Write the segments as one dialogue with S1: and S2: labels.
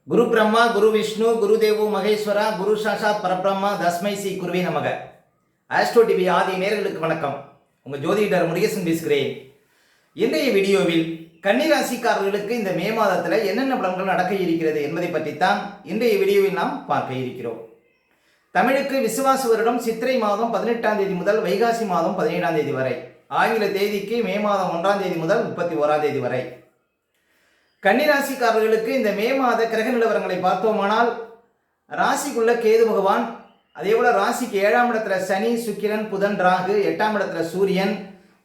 S1: குரு பிரம்மா குரு விஷ்ணு குரு தேவோ மகேஸ்வரா குரு சாஷாத் பரபிரம்மா தஸ்மை ஸ்ரீ குருவே நமக. ஆஸ்ட்ரோ டிவி ஆதி நேயர்களுக்கு வணக்கம். உங்கள் ஜோதிடர் முருகேசன் பேசுகிறேன். இன்றைய வீடியோவில் கன்னிராசிக்காரர்களுக்கு இந்த மே மாதத்தில் என்னென்ன பலன்கள் நடக்க இருக்கிறது என்பதை பற்றித்தான் இன்றைய வீடியோவில் நாம் பார்க்க இருக்கிறோம். தமிழுக்கு விசுவாச வருடம் சித்திரை மாதம் 18ஆம் தேதி முதல் வைகாசி மாதம் 17ஆம் தேதி வரை, ஆங்கில தேதிக்கு மே மாதம் 1ஆம் தேதி முதல் 31ஆம் தேதி வரை. கன்னிராசிக்காரர்களுக்கு இந்த மே மாத கிரக நிலவரங்களை பார்த்தோமானால், ராசிக்குள்ள கேது பகவான், அதே போல ராசிக்கு 7ஆம் இடத்துல சனி சுக்கிரன் புதன் ராகு, 8ஆம் இடத்துல சூரியன்,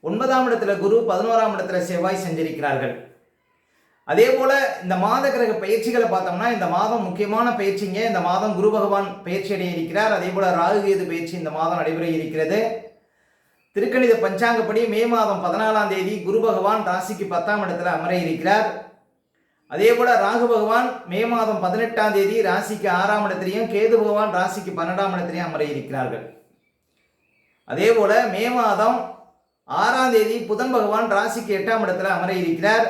S1: 9ஆம் இடத்துல குரு, 11ஆம் இடத்துல செவ்வாய் செஞ்சிருக்கிறார்கள். அதே போல இந்த மாத கிரக பயிற்சிகளை பார்த்தோம்னா, இந்த மாதம் முக்கியமான பயிற்சிங்க. இந்த மாதம் குரு பகவான் பயிற்சி அடைய இருக்கிறார். அதே போல ராகு கேது பயிற்சி இந்த மாதம் நடைபெற இருக்கிறது. திருக்கணித பஞ்சாங்கப்படி மே மாதம் 14ஆம் தேதி குரு பகவான் ராசிக்கு 10ஆம் இடத்துல அமர இருக்கிறார். அதே போல ராகு பகவான் மே மாதம் 18ஆம் தேதி ராசிக்கு 6ஆம் இடத்திலையும், கேது பகவான் ராசிக்கு 12ஆம் இடத்திலையும் அமர இருக்கிறார்கள். அதே போல மே மாதம் 6ஆம் தேதி புதன் பகவான் ராசிக்கு 8ஆம் இடத்துல அமர இருக்கிறார்.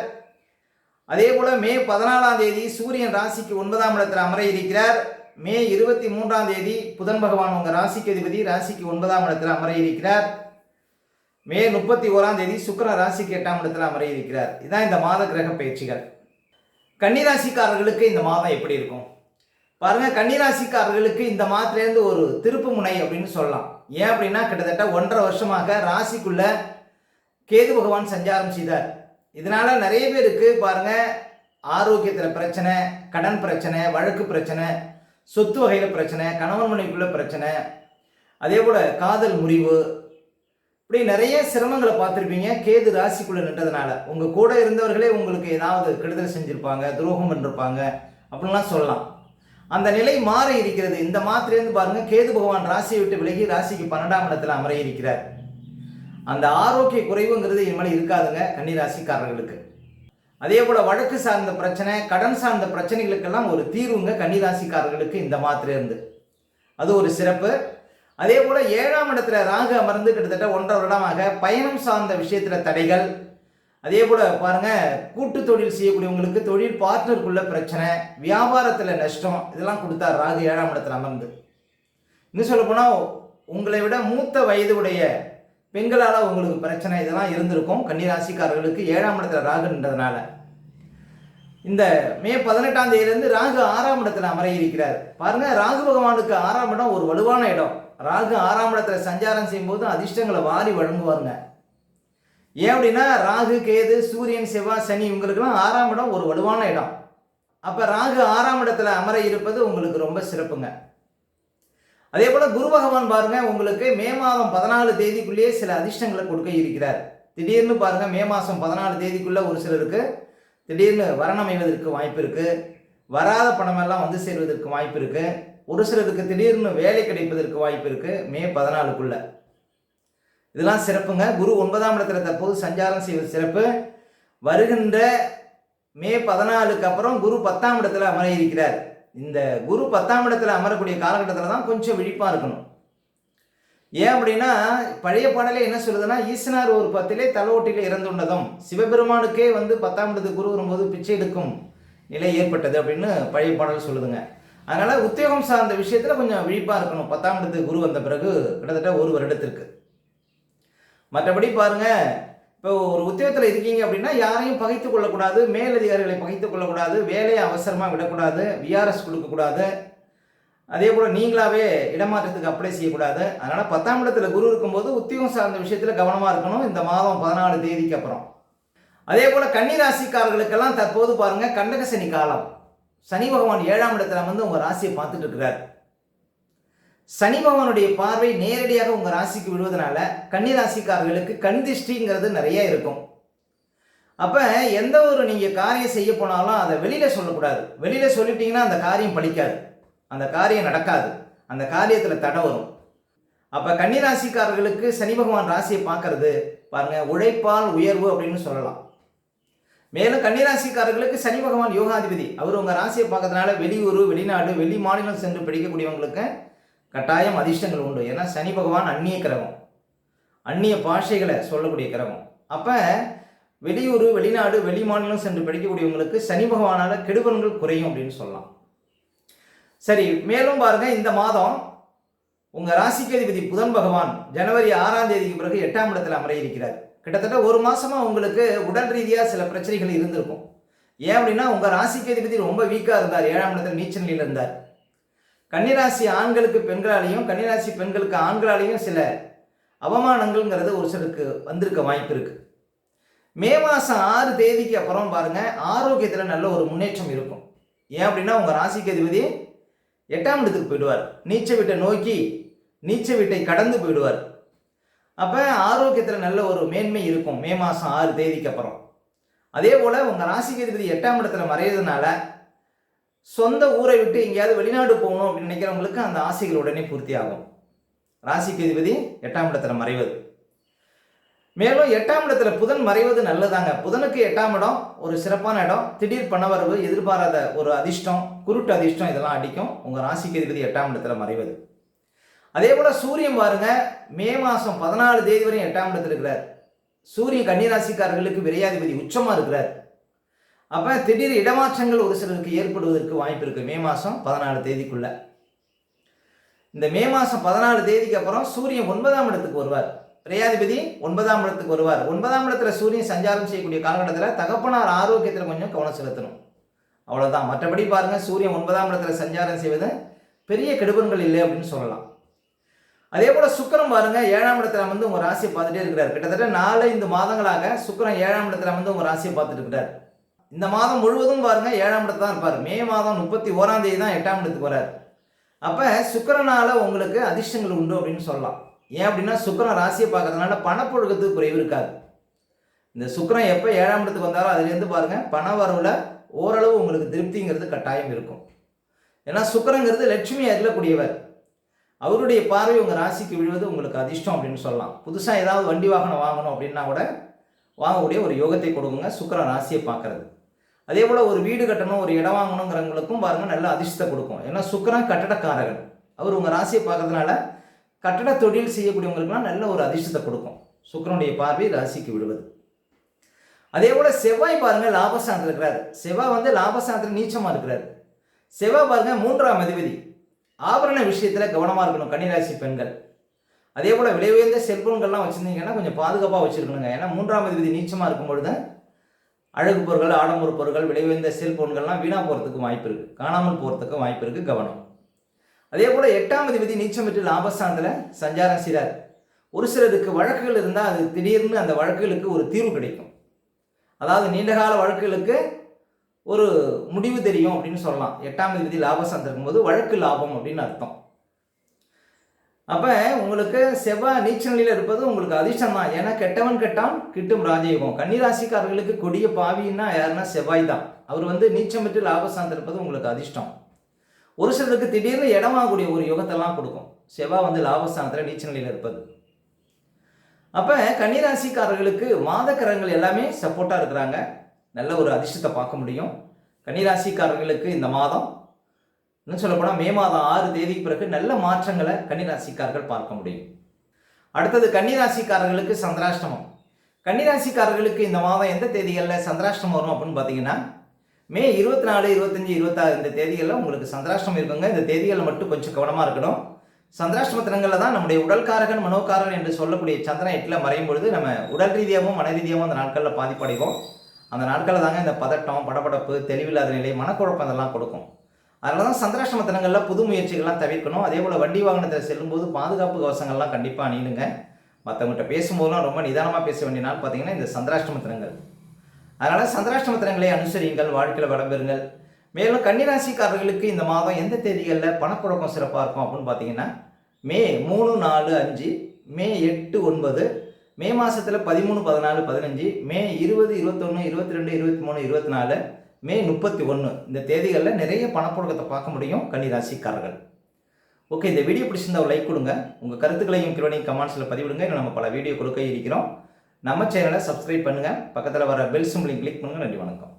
S1: அதே போல மே 14ஆம் தேதி சூரியன் ராசிக்கு 9ஆம் இடத்துல அமர இருக்கிறார். மே 23ஆம் தேதி புதன் பகவான் உங்க ராசிக்கு அதிபதி ராசிக்கு 9ஆம் இடத்துல அமர இருக்கிறார். மே 31ஆம் தேதி சுக்கிரன் ராசிக்கு 8ஆம் இடத்துல அமர இருக்கிறார். இதுதான் இந்த மாத கிரக பயிற்சிகள். கன்னிராசிக்காரர்களுக்கு இந்த மாதம் எப்படி இருக்கும் பாருங்க. கன்னிராசிக்காரர்களுக்கு இந்த மாதத்திலேருந்து ஒரு திருப்பு முனை அப்படின்னு சொல்லலாம். ஏன் அப்படின்னா, கிட்டத்தட்ட 1.5 வருஷமாக ராசிக்குள்ள கேது பகவான் சஞ்சாரம் செய்தார். இதனால நிறைய பேருக்கு பாருங்க, ஆரோக்கியத்தில் பிரச்சனை, கடன் பிரச்சனை, வழக்கு பிரச்சனை, சொத்து வகையில் பிரச்சனை, கணவன் மனைவிக்குள்ள பிரச்சனை, அதே போல காதல் முறிவு, இப்படி நிறைய சிரமங்களை பார்த்துருப்பீங்க. கேது ராசிக்குள்ள நின்றதுனால உங்க கூட இருந்தவர்களே உங்களுக்கு ஏதாவது கெடுதல் செஞ்சிருப்பாங்க, துரோகம் பண்ணிருப்பாங்க அப்படின்லாம் சொல்லலாம். அந்த நிலை மாற இருக்கிறது. இந்த மாத்திரையிலிருந்து பாருங்க, கேது பகவான் ராசியை விட்டு விலகி ராசிக்கு 12ஆம் இடத்துல அமர இருக்கிறார். அந்த ஆரோக்கிய குறைவுங்கிறது இனிமேல் இருக்காதுங்க கன்னிராசிக்காரர்களுக்கு. அதே போல வழக்கு சார்ந்த பிரச்சனை, கடன் சார்ந்த பிரச்சனைகளுக்கெல்லாம் ஒரு தீர்வுங்க கன்னிராசிக்காரர்களுக்கு இந்த மாத்திரையிலிருந்து. அது ஒரு சிறப்பு. அதே போல 7ஆம் இடத்துல ராகு அமர்ந்து கிட்டத்தட்ட 1.5 வருடமாக பயணம் சார்ந்த விஷயத்துல தடைகள், அதே போல பாருங்க கூட்டு தொழில் செய்யக்கூடியவங்களுக்கு தொழில் பார்ட்னருக்குள்ள பிரச்சனை, வியாபாரத்துல நஷ்டம், இதெல்லாம் கொடுத்தார் ராகு 7ஆம் இடத்துல அமர்ந்து. இன்னும் சொல்ல போனா, உங்களை விட மூத்த வயது உடைய பெண்களால உங்களுக்கு பிரச்சனை இதெல்லாம் இருந்திருக்கும் கன்னிராசிக்காரர்களுக்கு 7ஆம் இடத்துல ராகு நின்றதுனால. இந்த மே 18ஆம் தேதியிலிருந்து ராகு 6ஆம் இடத்துல அமர இருக்கிறார். பாருங்க, ராகு பகவானுக்கு 6ஆம் இடம் ஒரு வலுவான இடம். ராகு 6ஆம் இடத்துல சஞ்சாரம் செய்யும்போது அதிர்ஷ்டங்களை வாரி வழங்குவாருங்க. ஏன் அப்படின்னா, ராகு கேது சூரியன் செவ்வாய் சனி இவங்களுக்கெல்லாம் 6ஆம் இடம் ஒரு வலுவான இடம். அப்ப ராகு 6ஆம் இடத்துல அமர இருப்பது உங்களுக்கு ரொம்ப சிறப்புங்க. அதே போல குரு பகவான் பாருங்க, உங்களுக்கு மே மாதம் 14 தேதிக்குள்ளேயே சில அதிர்ஷ்டங்களை கொடுக்க இருக்கிறார். திடீர்னு பாருங்க, மே மாதம் 14 தேதிக்குள்ள ஒரு சிலருக்கு திடீர்னு வரணம் அமைவதற்கு வாய்ப்பு இருக்கு. வராத பணமெல்லாம் வந்து சேர்வதற்கு வாய்ப்பு இருக்கு. ஒரு சிலருக்கு திடீர்னு வேலை கிடைப்பதற்கு வாய்ப்பு இருக்கு மே 14க்குள்ள. இதெல்லாம் சிறப்புங்க. குரு 9ஆம் இடத்துல தற்போது சஞ்சாரம் செய்வது சிறப்பு. வருகின்ற மே 14க்கு அப்புறம் குரு 10ஆம் இடத்துல அமர இருக்கிறார். இந்த குரு 10ஆம் இடத்துல அமரக்கூடிய காலகட்டத்தில் தான் கொஞ்சம் விழிப்பா இருக்கணும். ஏன் அப்படின்னா, பழைய பாடலே என்ன சொல்லுதுன்னா, ஈசனார் ஒரு 10லே தலோட்டிலே இறந்துள்ளதும், சிவபெருமானுக்கே வந்து 10ஆம் இடத்துக்கு குரு வரும்போது பிச்சை எடுக்கும் நிலை ஏற்பட்டது அப்படின்னு பழைய பாடல் சொல்லுதுங்க. அதனால உத்தியோகம் சார்ந்த விஷயத்துல கொஞ்சம் விழிப்பா இருக்கணும் 10ஆம் இடத்துக்கு குரு வந்த பிறகு கிட்டத்தட்ட 1 வருடத்திற்கு. மற்றபடி பாருங்க, இப்போ ஒரு உத்தியோகத்தில் இருக்கீங்க அப்படின்னா யாரையும் பகைத்து கொள்ளக்கூடாது, மேலதிகாரிகளை பகைத்து கொள்ளக்கூடாது, வேலையை அவசரமா விடக்கூடாது, விஆர்எஸ் கொடுக்கக்கூடாது, அதே போல நீங்களாவே இடமாற்றத்துக்கு அப்ளை செய்யக்கூடாது. அதனால 10ஆம் இடத்துல குரு இருக்கும்போது உத்தியோகம் சார்ந்த விஷயத்துல கவனமா இருக்கணும் இந்த மாதம் 14 தேதிக்கு அப்புறம். அதே போல கன்னிராசிக்காரர்களுக்கெல்லாம் தற்போது பாருங்க, கண்டக சனி காலம். சனி பகவான் 7ஆம் இடத்துல வந்து உங்க ராசியை பார்த்துட்டு இருக்கிறார். சனி பகவானுடைய பார்வை நேரடியாக உங்க ராசிக்கு விடுவதனால கன்னிராசிக்காரர்களுக்கு கண் திருஷ்டிங்கிறது நிறைய இருக்கும். அப்ப எந்த ஒரு நீங்க காரியம் செய்ய போனாலும் அதை வெளியில சொல்லக்கூடாது. வெளியில சொல்லிட்டீங்கன்னா அந்த காரியம் பலிக்காது, அந்த காரியம் நடக்காது, அந்த காரியத்துல தடை வரும். அப்ப கன்னிராசிக்காரர்களுக்கு சனி பகவான் ராசியை பார்க்கறது பாருங்க உழைப்பால் உயர்வு அப்படின்னு சொல்லலாம். மேலும் கன்னிராசிக்காரர்களுக்கு சனி பகவான் யோகாதிபதி, அவர் உங்க ராசியை பார்க்கறதுனால வெளியூர், வெளிநாடு, வெளி மாநிலம் சென்று படிக்கக்கூடியவங்களுக்கு கட்டாயம் அதிர்ஷ்டங்கள் உண்டு. ஏன்னா சனி பகவான் அந்நிய கிரகம், அந்நிய பாஷைகளை சொல்லக்கூடிய கிரகம். அப்ப வெளியூர், வெளிநாடு, வெளி மாநிலம் சென்று படிக்கக்கூடியவங்களுக்கு சனி பகவானால கெடுபலன்கள் குறையும் அப்படின்னு சொல்லலாம். சரி, மேலும் பாருங்க, இந்த மாதம் உங்க ராசிக்கு அதிபதி புதன் பகவான் ஜனவரி 6ஆம் தேதிக்கு பிறகு 8ஆம் இடத்துல அமர இருக்கிறார். கிட்டத்தட்ட ஒரு மாசமா உங்களுக்கு உடல் ரீதியா சில பிரச்சனைகள் இருந்திருக்கும். ஏன் அப்படின்னா உங்க ராசிக்கு அதிபதி ரொம்ப வீக்கா இருந்தார், 7ஆம் இடத்துல நீச்ச நிலையில இருந்தார். கன்னிராசி ஆண்களுக்கு பெண்களாலையும், கன்னிராசி பெண்களுக்கு ஆண்களாலையும் சில அவமானங்கள்ங்கிறது ஒரு சிலருக்கு வந்திருக்க வாய்ப்பு இருக்கு. மே மாதம் 6 தேதிக்கு அப்புறம் பாருங்க, ஆரோக்கியத்தில் நல்ல ஒரு முன்னேற்றம் இருக்கும். ஏன் அப்படின்னா உங்கள் ராசிக்கு அதிபதி 8ஆம் இடத்துக்கு போயிடுவார். நீச்ச வீட்டை நோக்கி நீச்ச வீட்டை கடந்து போயிடுவார். அப்போ ஆரோக்கியத்தில் நல்ல ஒரு மேன்மை இருக்கும் மே மாதம் 6 தேதிக்கு அப்புறம். அதே போல் உங்கள் ராசிக்கு அதிபதி 8ஆம் இடத்துல மறையிறதுனால சொந்த ஊரை விட்டு எங்கேயாவது வெளிநாடு போகணும் அப்படின்னு நினைக்கிறவங்களுக்கு அந்த ஆசைகள் உடனே பூர்த்தி ஆகும். ராசிக்கு அதிபதி 8ஆம் இடத்துல மறைவது. மேலும் 8ஆம் இடத்துல புதன் மறைவது நல்லதாங்க. புதனுக்கு 8ஆம் இடம் ஒரு சிறப்பான இடம். திடீர் பணவரவு, எதிர்பாராத ஒரு அதிர்ஷ்டம், குருட்டு அதிர்ஷ்டம் இதெல்லாம் அடிக்கும் உங்கள் ராசிக்கு அதிபதி 8ஆம் இடத்துல மறைவது. அதே போல் சூரியன் பாருங்க, மே மாதம் 14 தேதி வரையும் 8ஆம் இடத்துல இருக்கிறார். சூரியன் கன்னிராசிக்காரர்களுக்கு விரையாதிபதி உச்சமாக இருக்கிறார். அப்போ திடீர் இடமாற்றங்கள் ஒரு சிலருக்கு ஏற்படுவதற்கு வாய்ப்பு இருக்குது மே மாதம் 14 தேதிக்குள்ள. இந்த மே மாதம் 14 தேதிக்கு அப்புறம் சூரியன் 9ஆம் இடத்துக்கு வருவார். விரையாதிபதி 9ஆம் இடத்துக்கு வருவார். 9ஆம் இடத்துல சூரியன் சஞ்சாரம் செய்யக்கூடிய காலகட்டத்தில் தகப்பனார் ஆரோக்கியத்தில் கொஞ்சம் கவனம் செலுத்தணும், அவ்வளோதான். மற்றபடி பாருங்க, சூரியன் 9ஆம் இடத்துல சஞ்சாரம் செய்வது பெரிய கெடுபன்கள் இல்லை அப்படின்னு சொல்லலாம். அதே போல சுக்கிரன் பாருங்க, 7ஆம் இடத்துல வந்து உங்க ராசியை பார்த்துட்டே இருக்கிறார். கிட்டத்தட்ட 4-5 மாதங்களாக சுக்கிரன் 7ஆம் இடத்துல வந்து உங்க ராசியை பார்த்துட்டு இருக்கிறார். இந்த மாதம் முழுவதும் பாருங்க 7ஆம் இடத்துல தான் இருப்பார். மே மாதம் 31ஆம் தேதி தான் 8ஆம் இடத்துக்கு வரார். அப்ப சுக்கிரனால உங்களுக்கு அதிர்ஷ்டங்கள் உண்டு அப்படின்னு சொல்லலாம். ஏன் அப்படின்னா சுக்கிரன் ராசியை பார்க்கறதுனால பணப்புழக்கத்துக்கு குறைவு இருக்காது. இந்த சுக்கிரன் எப்போ 7ஆம் இடத்துக்கு வந்தாலும் அதுலேருந்து பாருங்க பண வரவுல ஓரளவு உங்களுக்கு திருப்திங்கிறது கட்டாயம் இருக்கும். ஏன்னா சுக்கிரங்கிறது லட்சுமி அருளக்கூடியவர். அவருடைய பார்வை உங்கள் ராசிக்கு விழுவது உங்களுக்கு அதிர்ஷ்டம் அப்படின்னு சொல்லலாம். புதுசாக ஏதாவது வண்டி வாகனம் வாங்கணும் அப்படின்னா கூட வாங்கக்கூடிய ஒரு யோகத்தை கொடுக்குங்க சுக்கிரன் ராசியை பார்க்கறது. அதே போல் ஒரு வீடு கட்டணும், ஒரு இடம் வாங்கணுங்கிறவங்களுக்கும் பாருங்க நல்ல அதிர்ஷ்டத்தை கொடுக்கும். ஏன்னா சுக்கிரன் கட்டடக்காரகன். அவர் உங்கள் ராசியை பார்க்கறதுனால கட்டட தொழில் செய்யக்கூடியவங்களுக்குலாம் நல்ல ஒரு அதிர்ஷ்டத்தை கொடுக்கும் சுக்கிரனுடைய பார்வை ராசிக்கு விடுவது. அதே போல் செவ்வாய் பாருங்க லாபஸ்தானத்தில் இருக்கிறார். செவ்வாய் வந்து லாபஸ்தானத்தில் நீச்சமாக இருக்கிறார். செவ்வாய் பாருங்க 3ஆம் அதிபதி. ஆபரண விஷயத்தில் கவனமாக இருக்கணும் கன்னிராசி பெண்கள். அதே போல் விலை உயர்ந்த செல்போன்கள்லாம் வச்சுருந்தீங்கன்னா கொஞ்சம் பாதுகாப்பாக வச்சுருக்கணுங்க. ஏன்னா 3ஆம் அதிபதி நீச்சமாக இருக்கும் பொழுது அழகு பொருட்கள், ஆடம்பர பொருட்கள், விலை உயர்ந்த செல்போன்கள்லாம் வீணாக போகிறதுக்கு வாய்ப்பு இருக்குது, காணாமல் போகிறதுக்கு வாய்ப்பு இருக்குது, கவனம். அதே போல் 8ஆம் அதிபதி நீச்சம் பெற்று லாபஸ்தானத்தில் சஞ்சாரம் செய்கிறார். ஒரு சிலருக்கு வழக்குகள் இருந்தால் அது திடீர்னு அந்த வழக்குகளுக்கு ஒரு தீர்வு கிடைக்கும். அதாவது நீண்டகால வழக்குகளுக்கு ஒரு முடிவு தெரியும் அப்படின்னு சொல்லலாம். 8ஆம் அதிபதி லாபஸ்தானத்தில் இருக்கும்போது வழக்கு லாபம் அப்படின்னு அர்த்தம். அப்போ உங்களுக்கு செவ்வாய் நீச்ச நிலையில் இருப்பது உங்களுக்கு அதிர்ஷ்டம் தான். ஏன்னா கெட்டவன் கெட்டான் கிட்டும் ராஜயோகம். கன்னிராசிக்காரர்களுக்கு கொடிய பாவின்னா யாருன்னா செவ்வாய் தான். அவர் வந்து நீச்சம் பெற்று லாபஸ்தானத்தில் இருப்பது உங்களுக்கு அதிர்ஷ்டம். ஒரு சிலருக்கு திடீர்னு இடமாகக்கூடிய ஒரு யோகத்தெல்லாம் கொடுக்கும் செவ்வாய் வந்து லாபஸ்தானத்தில் நீச்ச நிலையில் இருப்பது. அப்போ கன்னிராசிக்காரர்களுக்கு மாத கிரகங்கள் எல்லாமே சப்போர்ட்டாக இருக்கிறாங்க. நல்ல ஒரு அதிர்ஷ்டத்தை பார்க்க முடியும் கன்னிராசிக்காரர்களுக்கு. இந்த மாதம் இன்னும் சொல்லப்போனால் மே மாதம் 6 தேதிக்கு பிறகு நல்ல மாற்றங்களை கன்னிராசிக்காரர்கள் பார்க்க முடியும். அடுத்தது கன்னிராசிக்காரர்களுக்கு சந்திராஷ்டமம். கன்னிராசிக்காரர்களுக்கு இந்த மாதம் எந்த தேதிகளில் சந்திராஷ்டமம் வரும் அப்படின்னு பார்த்தீங்கன்னா மே 24, 25, 26 இந்த தேதிகளில் உங்களுக்கு சந்திராஷ்டமம் இருக்குங்க. இந்த தேதிகளில் மட்டும் கொஞ்சம் கவனமாக இருக்கணும். சந்திராஷ்டம தினங்களில் தான் நம்முடைய உடல்காரகன் மனோகாரகன் என்று சொல்லக்கூடிய சந்திரன் 8ல் மறையும் பொழுது நம்ம உடல் ரீதியாகவும் மன ரீதியாகவும் அந்த நாட்களில் பாதிப்படைவோம். அந்த நாட்களில் தாங்க இந்த பதட்டம், படபடப்பு, தெளிவில்லாத நிலை, மனக்குழப்பம் இதெல்லாம் கொடுக்கும். அதனால தான் சந்திராஷ்டம தினங்களில் புது முயற்சிகள்லாம் தவிர்க்கணும். அதே போல் வண்டி வாகனத்தில் செல்லும்போது பாதுகாப்பு கவசங்கள்லாம் கண்டிப்பாக அணியுங்க. மற்றவங்கள்ட்ட பேசும்போதெல்லாம் ரொம்ப நிதானமாக பேச வேண்டிய நாள் பார்த்தீங்கன்னா இந்த சந்திராஷ்டம தினங்கள். அதனால் சந்திராஷ்டம தினங்களை அனுசரியுங்கள், வாழ்க்கையில் வளம்பெறுங்கள். மேலும் கன்னிராசிக்காரர்களுக்கு இந்த மாதம் எந்த தேதிகளில் பணப்புழக்கம் சிறப்பாக இருக்கும் அப்படின்னு பார்த்தீங்கன்னா மே 3, 4, 5, மே 8, 9, மே மாதத்தில் 13, 14, 15, மே 20, 21, 22, 23, 24, மே 31 இந்த தேதிகளில் நிறைய பணப்புழக்கத்தை பார்க்க முடியும் கன்னிராசிக்காரர்கள். ஓகே, இந்த வீடியோ பிடிச்சிருந்தா ஒரு லைக் கொடுங்க. உங்கள் கருத்துக்களையும் கிருவனையும் கமெண்ட்ஸில் பதிவிடுங்க. இன்னும் நம்ம பல வீடியோ கொடுக்க இருக்கிறோம். நம்ம சேனலை சப்ஸ்கிரைப் பண்ணுங்கள். பக்கத்தில் வர பெல் சிம்பலையும் கிளிக் பண்ணுங்கள். நன்றி, வணக்கம்.